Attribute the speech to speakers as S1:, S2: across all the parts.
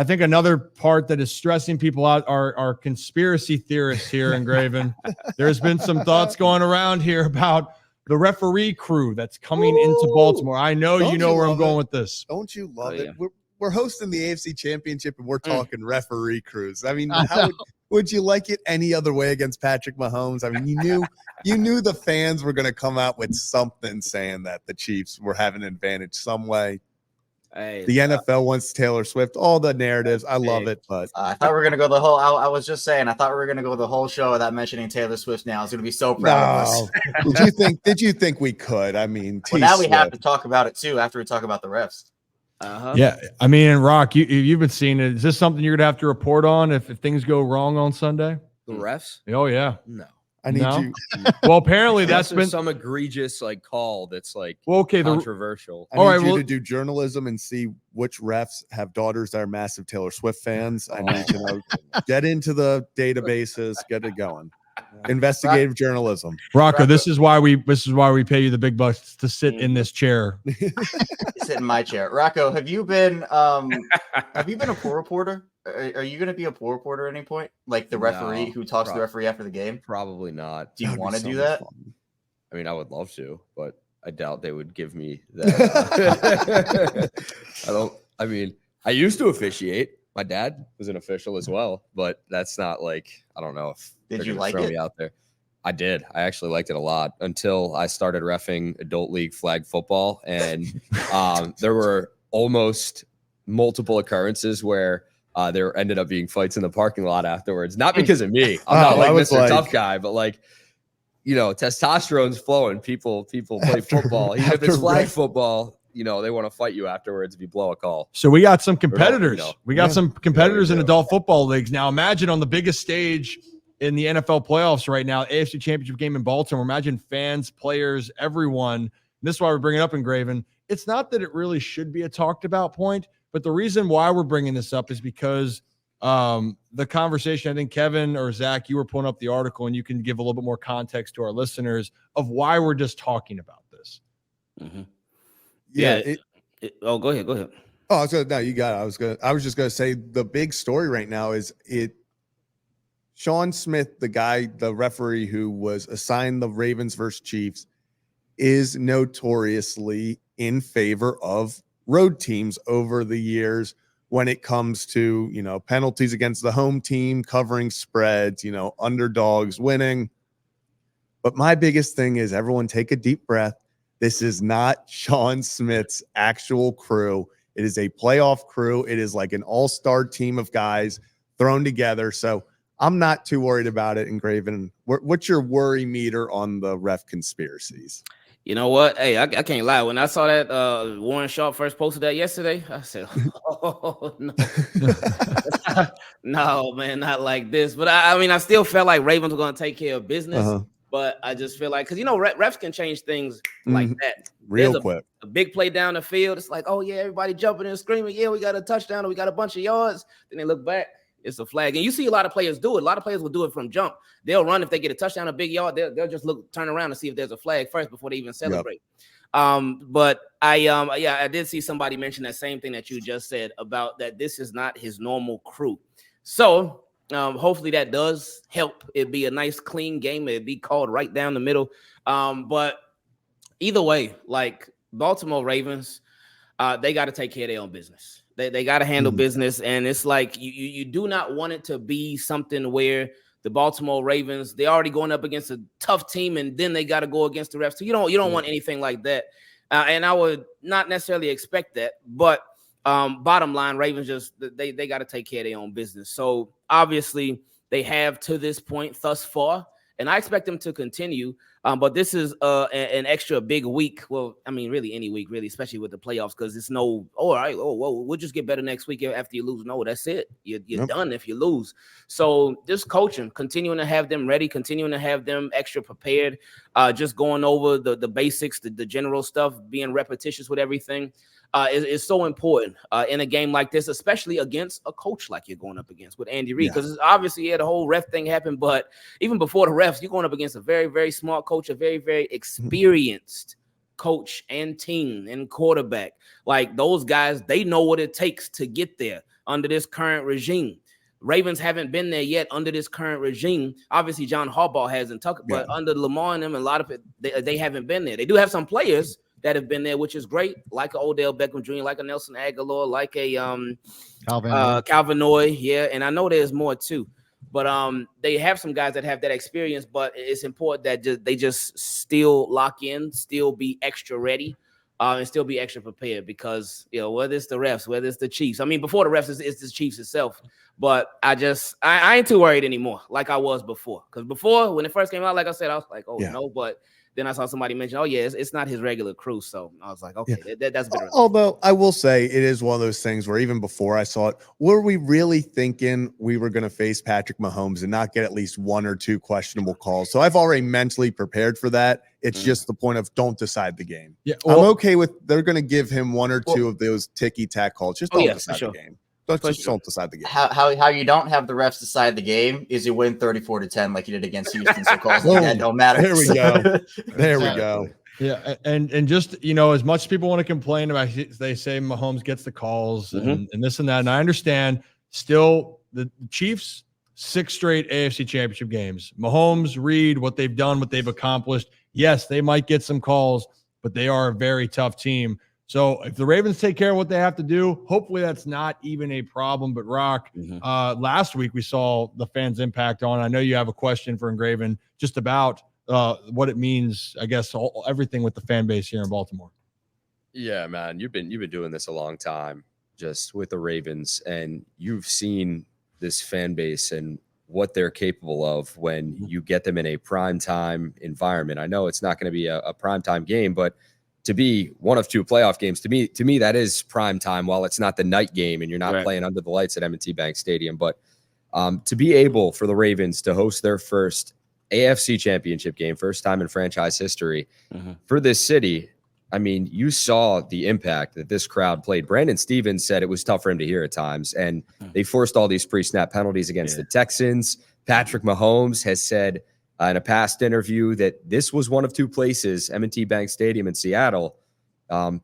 S1: I think another part that is stressing people out are conspiracy theorists here in Graven. There's been some thoughts going around here about the referee crew that's coming into Baltimore. I know you know where I'm going with this.
S2: Don't you love it? We're hosting the AFC Championship and we're talking referee crews. I mean, how would you like it any other way against Patrick Mahomes? I mean, you knew the fans were going to come out with something saying that the Chiefs were having an advantage some way.
S3: Hey,
S2: the NFL wants Taylor Swift, all the narratives. I love it, but
S4: I thought we were gonna go the whole. I was just saying, I thought we were gonna go the whole show without mentioning Taylor Swift. Now I was gonna be so proud of us.
S2: Did you think we could? I mean,
S4: well, now we have to talk about it too after we talk about the refs.
S1: Yeah, I mean, Rock, you've been seeing it. Is this something you're gonna have to report on if things go wrong on Sunday?
S3: The refs?
S1: Oh yeah.
S3: No.
S2: I need you.
S1: Well, apparently that's been
S3: some egregious call that's controversial.
S2: I need you to do journalism and see which refs have daughters that are massive Taylyer Swift fans. I need to get into the databases, get it going. Investigative journalism.
S1: Rocco, this is why we pay you the big bucks to sit in this chair.
S4: Sit in my chair. Rocco, have you been a pool reporter? Are you going to be a pool reporter at any point? Like the referee who talks to the referee after the game?
S3: Probably not.
S4: Do you want to do that?
S3: I mean, I would love to, but I doubt they would give me that. I used to officiate. My dad was an official as well, but that's not I don't know if
S4: did you like it?
S3: Me out there. I did. I actually liked it a lot until I started reffing adult league flag football, and there were almost multiple occurrences where there ended up being fights in the parking lot afterwards. Not because of me. I'm not Mr. Tough Guy, but testosterone's flowing. People play football. Even if it's flag football, they want to fight you afterwards if you blow a call.
S1: So we got some competitors. We got some competitors in adult football leagues. Now imagine on the biggest stage in the NFL playoffs right now, AFC Championship game in Baltimore. Imagine fans, players, everyone. This is why we're bringing it up in Graven. It's not that it really should be a talked about point, but the reason why we're bringing this up is because the conversation, I think Kevin or Zach, you were pulling up the article and you can give a little bit more context to our listeners of why we're just talking about this.
S5: Mm-hmm.
S3: Yeah.
S5: Go ahead.
S2: Oh, so no, you got it. I was just going to say the big story right now is Shawn Smith, the referee who was assigned the Ravens versus Chiefs, is notoriously in favor of road teams over the years when it comes to, penalties against the home team, covering spreads, underdogs winning. But my biggest thing is everyone take a deep breath. This is not Shawn Smith's actual crew. It is a playoff crew. It is like an all-star team of guys thrown together. So I'm not too worried about it. And Graven, what's your worry meter on the ref conspiracies?
S5: You know what? Hey, I can't lie. When I saw that Warren Sharp first posted that yesterday, I said, "Oh no, no, man, not like this." But I still felt like Ravens were going to take care of business. But I just feel like, because refs can change things like that
S2: real quick.
S5: A big play down the field. It's like, oh yeah, everybody jumping and screaming. Yeah, we got a touchdown or we got a bunch of yards. Then they look back. It's a flag. And you see a lot of players do it. A lot of players will do it from jump. They'll run if they get a touchdown, a big yard. They'll just turn around and see if there's a flag first before they even celebrate. Yep. But I did see somebody mention that same thing that you just said about that this is not his normal crew. So hopefully that does help it be a nice, clean game. It'd be called right down the middle. But either way, Baltimore Ravens, they got to take care of their own business. They got to handle business, and it's like you do not want it to be something where the Baltimore Ravens, they're already going up against a tough team, and then they got to go against the refs. So you don't want anything like that, and I would not necessarily expect that. But bottom line, Ravens they got to take care of their own business. So obviously they have to this point thus far, and I expect them to continue. But this is an extra big week. Well, I mean, really any week, really, especially with the playoffs, because it's we'll just get better next week after you lose. No, that's it. You're done if you lose. So just coaching, continuing to have them ready, continuing to have them extra prepared, just going over the basics, the general stuff, being repetitious with everything. Is so important in a game like this, especially against a coach like you're going up against with Andy Reid, because obviously the whole ref thing happened, but even before the refs, you're going up against a very, very smart coach, a very, very experienced coach and team and quarterback. Like those guys, they know what it takes to get there. under this current regime. Ravens haven't been there yet under this current regime. Obviously, John Harbaugh hasn't, but under Lamar and them, a lot of it, they haven't been there. They do have some players that have been there, which is great, like an Odell Beckham Jr., like a Nelson Aguilar, like a Calvin Noy, yeah, and I know there's more too. But they have some guys that have that experience, but it's important that they just still lock in, still be extra ready, and still be extra prepared because, whether it's the refs, whether it's the Chiefs. I mean, before the refs, it's the Chiefs itself. But I ain't too worried anymore like I was before. Because before, when it first came out, like I said, I was like, no. But then I saw somebody mention, it's not his regular crew. So I was like, okay, that's better.
S2: Although I will say it is one of those things where even before I saw it, were we really thinking we were going to face Patrick Mahomes and not get at least one or two questionable calls? So I've already mentally prepared for that. It's just the point of don't decide the game. Yeah, well, I'm okay with they're going to give him one or two of those ticky-tack calls. Just don't decide the game. Don't decide the game.
S4: How you don't have the refs decide the game is you win 34-10 like you did against Houston. So calls like that don't matter.
S2: There we go. There we go.
S1: Yeah, and just as much as people want to complain about, they say Mahomes gets the calls and this and that, and I understand. Still, the Chiefs 6 straight AFC Championship games. Mahomes, Reed, what they've done, what they've accomplished. Yes, they might get some calls, but they are a very tough team. So if the Ravens take care of what they have to do, hopefully that's not even a problem. But Rock, last week we saw the fans' impact on. I know you have a question for Engraven just about what it means. I guess everything with the fan base here in Baltimore.
S3: Yeah, man, you've been doing this a long time, just with the Ravens, and you've seen this fan base and what they're capable of when you get them in a primetime environment. I know it's not going to be a primetime game, but to be one of 2 playoff games, to me, that is prime time. While it's not the night game and you're not playing under the lights at M&T Bank Stadium, but to be able for the Ravens to host their first AFC Championship game, first time in franchise history for this city. I mean, you saw the impact that this crowd played. Brandon Stevens said it was tough for him to hear at times, and they forced all these pre-snap penalties against the Texans. Patrick Mahomes has said in a past interview that this was one of 2 places, M&T Bank Stadium in Seattle,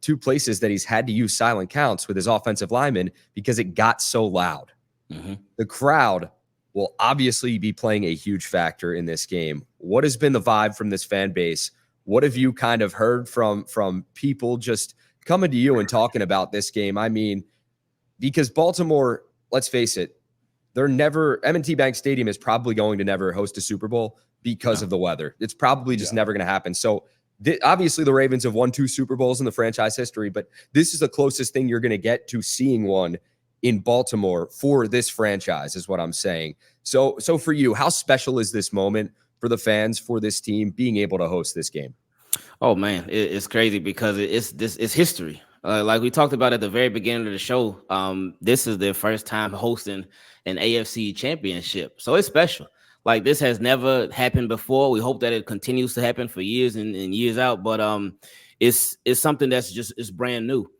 S3: 2 places that he's had to use silent counts with his offensive linemen because it got so loud. The crowd will obviously be playing a huge factor in this game. What has been the vibe from this fan base? What have you kind of heard from people just coming to you and talking about this game? I mean, because Baltimore, let's face it, M&T Bank Stadium is probably going to never host a Super Bowl because of the weather. It's probably just never going to happen. So obviously the Ravens have won 2 Super Bowls in the franchise history, but this is the closest thing you're going to get to seeing one in Baltimore for this franchise is what I'm saying. So for you, how special is this moment for the fans, for this team being able to host this game?
S5: Oh man, it's crazy because it's history. Like we talked about at the very beginning of the show, this is their first time hosting an AFC championship. So it's special. Like this has never happened before. We hope that it continues to happen for years and years out. But it's something that's it's brand new.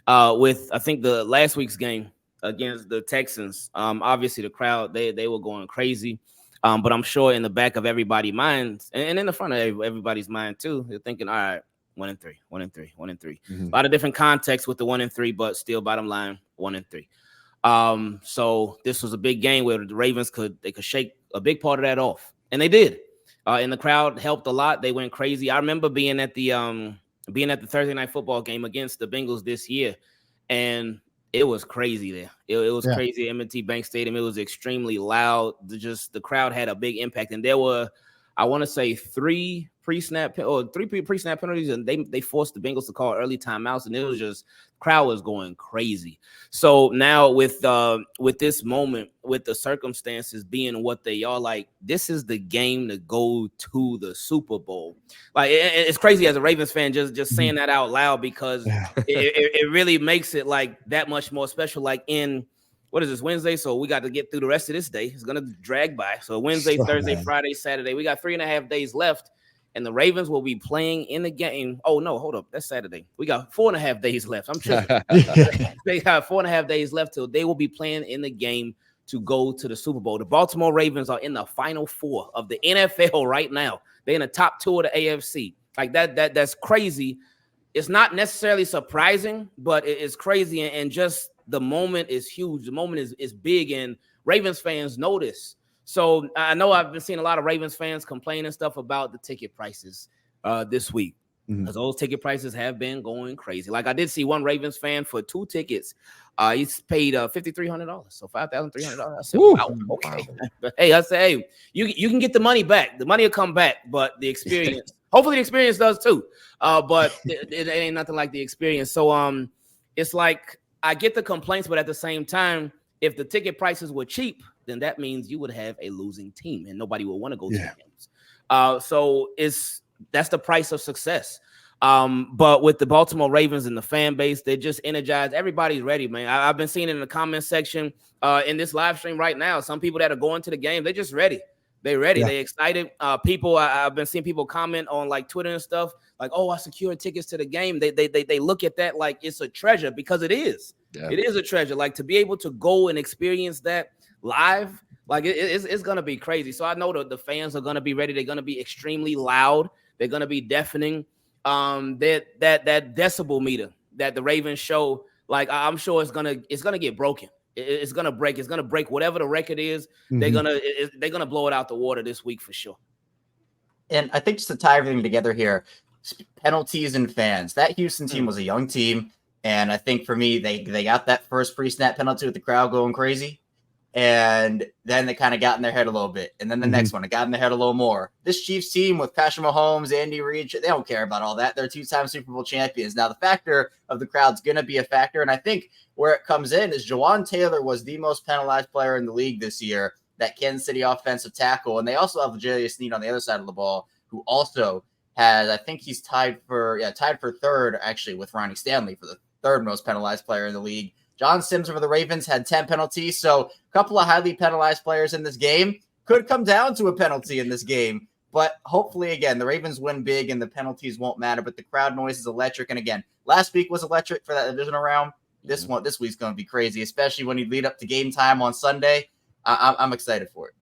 S5: With I think the last week's game against the Texans, obviously the crowd they were going crazy. But I'm sure in the back of everybody's minds and in the front of everybody's mind too, they're thinking, all right, 1-3, 1-3, 1-3. A lot of different contexts with the 1-3, but still bottom line 1-3. So this was a big game where the Ravens could shake a big part of that off, and they did. And the crowd helped a lot. They went crazy. I remember being at the Thursday night football game against the Bengals this year, and it was crazy there. It was crazy at M&T Bank Stadium. It was extremely loud. The crowd had a big impact, and there were, I want to say, 3 pre-snap penalties, and they forced the Bengals to call early timeouts, and it was just crowd was going crazy. So now with this moment, with the circumstances being what they are, like this is the game to go to the Super Bowl. Like it's crazy as a Ravens fan just saying that out loud because it really makes it like that much more special. Like in what is this, Wednesday? So we got to get through the rest of this day. It's gonna drag by. So Wednesday, Thursday, Friday, Saturday. We got 3.5 days left. And the Ravens will be playing in the game. Oh, no, hold up. That's Saturday. We got 4.5 days left. I'm tripping. They got 4.5 days left till they will be playing in the game to go to the Super Bowl. The Baltimore Ravens are in the Final 4 of the NFL right now. They're in the top 2 of the AFC. Like that's crazy. It's not necessarily surprising, but it's crazy. And just the moment is huge. The moment is big, and Ravens fans know this. So I know I've been seeing a lot of Ravens fans complaining stuff about the ticket prices this week. Because those ticket prices have been going crazy. Like I did see one Ravens fan for 2 tickets. He's paid $5,300, so $5,300. I said, wow, okay. But hey, I said, hey, you can get the money back. The money will come back, but the experience, hopefully the experience does too. But it ain't nothing like the experience. So it's like I get the complaints, but at the same time, if the ticket prices were cheap, then that means you would have a losing team, and nobody will want to go to the games. So that's the price of success. But with the Baltimore Ravens and the fan base, they're just energized. Everybody's ready, man. I've been seeing it in the comment section in this live stream right now. Some people that are going to the game, they're just ready. They're ready. They're excited. People, I've been seeing people comment on like Twitter and stuff, like, "Oh, I secured tickets to the game." They look at that like it's a treasure, because it is. Yeah. It is a treasure. Like, to be able to go and experience that live, like it's gonna be crazy. So I know the fans are gonna be ready. They're gonna be extremely loud. They're gonna be deafening. That decibel meter that the Ravens show, like, I'm sure it's gonna get broken. It's gonna break. It's gonna break whatever the record is. They're gonna blow it out the water this week for sure.
S4: And I think just to tie everything together here, penalties and fans. That Houston team was a young team, and I think for me, they got that first pre-snap penalty with the crowd going crazy. And then they kind of got in their head a little bit. And then the next one, it got in their head a little more. This Chiefs team with Patrick Mahomes, Andy Reid, they don't care about all that. They're 2-time Super Bowl champions. Now, the factor of the crowd's going to be a factor. And I think where it comes in is Jawan Taylor was the most penalized player in the league this year, that Kansas City offensive tackle. And they also have L'Jarius Sneed on the other side of the ball, who also has, I think he's tied for third, actually, with Ronnie Stanley for the third most penalized player in the league. John Sims for the Ravens had 10 penalties, so a couple of highly penalized players in this game. Could come down to a penalty in this game, but hopefully, again, the Ravens win big and the penalties won't matter, but the crowd noise is electric. And again, last week was electric for that divisional round. This week's going to be crazy, especially when you lead up to game time on Sunday. I'm excited for it.